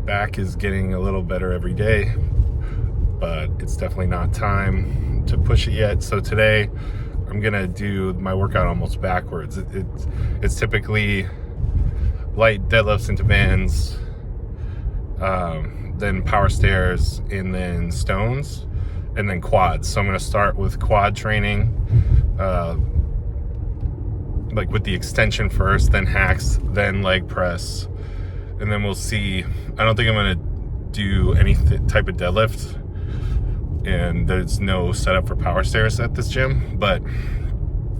back is getting a little better every day, but it's definitely not time to push it yet. So today I'm gonna do my workout almost backwards. It's typically light deadlifts into bands, then power stairs, and then stones, and then quads. So I'm gonna start with quad training, like with the extension first, then hacks, then leg press, and then we'll see. I don't think I'm gonna do any type of deadlift, and there's no setup for power stairs at this gym, but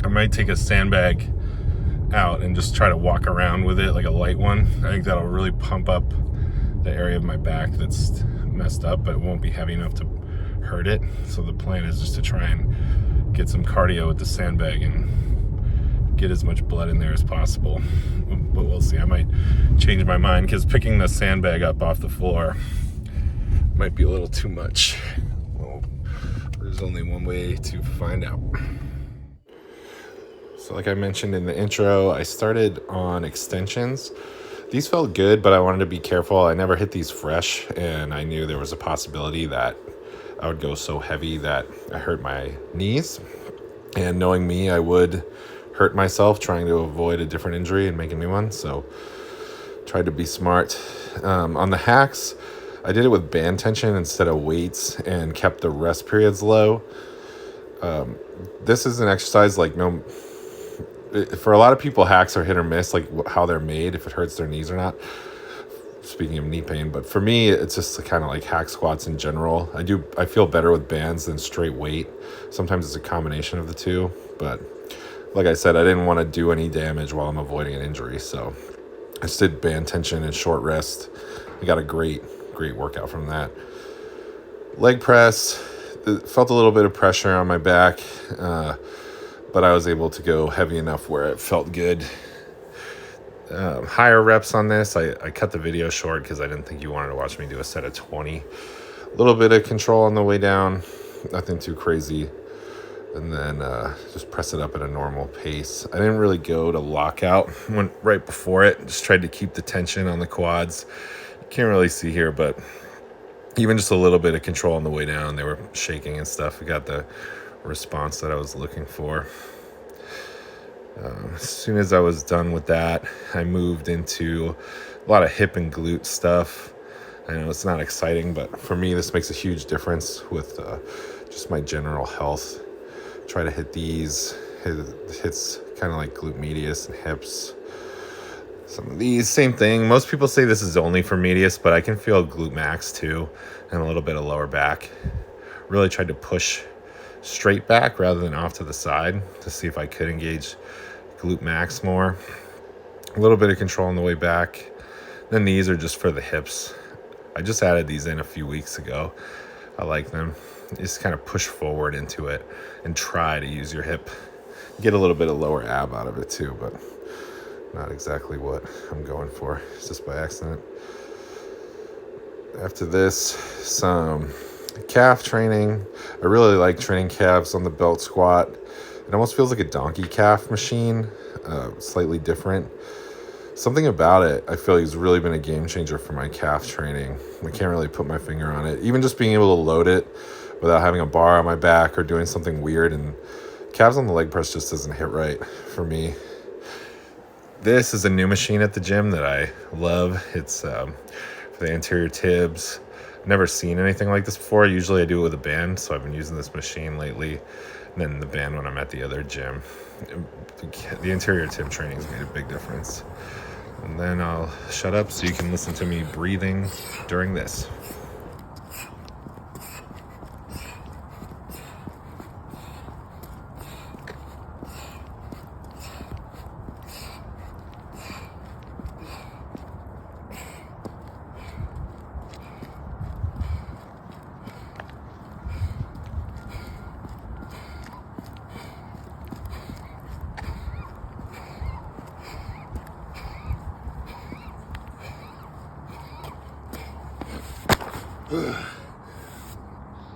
I might take a sandbag out and just try to walk around with it, like a light one. I think that'll really pump up the area of my back that's messed up, but it won't be heavy enough to hurt it. So the plan is just to try and get some cardio with the sandbag and get as much blood in there as possible. But we'll see. I might change my mind, because picking the sandbag up off the floor might be a little too much. Well, there's only one way to find out. So like I mentioned in the intro, I started on extensions. These felt good, but I wanted to be careful. I never hit these fresh, and I knew there was a possibility that I would go so heavy that I hurt my knees. And knowing me, I would hurt myself trying to avoid a different injury and make a new one. So tried to be smart. On the hacks, I did it with band tension instead of weights and kept the rest periods low. This is an exercise for a lot of people, hacks are hit or miss, like how they're made, if it hurts their knees or not. Speaking of knee pain, but for me, it's just kind of like hack squats in general. I feel better with bands than straight weight. Sometimes it's a combination of the two, but like I said, I didn't want to do any damage while I'm avoiding an injury, so I just did band tension and short rest. I got a great workout from that. Leg press, felt a little bit of pressure on my back, but I was able to go heavy enough where it felt good. Higher reps on this. I cut the video short because I didn't think you wanted to watch me do a set of 20. A little bit of control on the way down, nothing too crazy. And then just press it up at a normal pace. I didn't really go to lockout. Went right before it. Just tried to keep the tension on the quads. You can't really see here, but even just a little bit of control on the way down. They were shaking and stuff. We got the response that I was looking for. As soon as I was done with that, I moved into a lot of hip and glute stuff. I know it's not exciting, but for me, this makes a huge difference with just my general health. Try to hit these. Hits kind of like glute medius and hips. Some of these, same thing. Most people say this is only for medius, but I can feel glute max too, and a little bit of lower back. Really tried to push straight back rather than off to the side to see if I could engage glute max more. A little bit of control on the way back. Then these are just for the hips. I just added these in a few weeks ago. I like them. Just kind of push forward into it and try to use your hip. Get a little bit of lower ab out of it too, but not exactly what I'm going for. It's just by accident. After this, some calf training. I really like training calves on the belt squat. It almost feels like a donkey calf machine, slightly different. Something about it, I feel like, has really been a game changer for my calf training. I can't really put my finger on it. Even just being able to load it without having a bar on my back or doing something weird, and calves on the leg press just doesn't hit right for me. This is a new machine at the gym that I love. It's for the anterior tibs. Never seen anything like this before. Usually I do it with a band, so I've been using this machine lately, and then the band when I'm at the other gym. The anterior tib training's made a big difference. And then I'll shut up so you can listen to me breathing during this.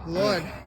Lord.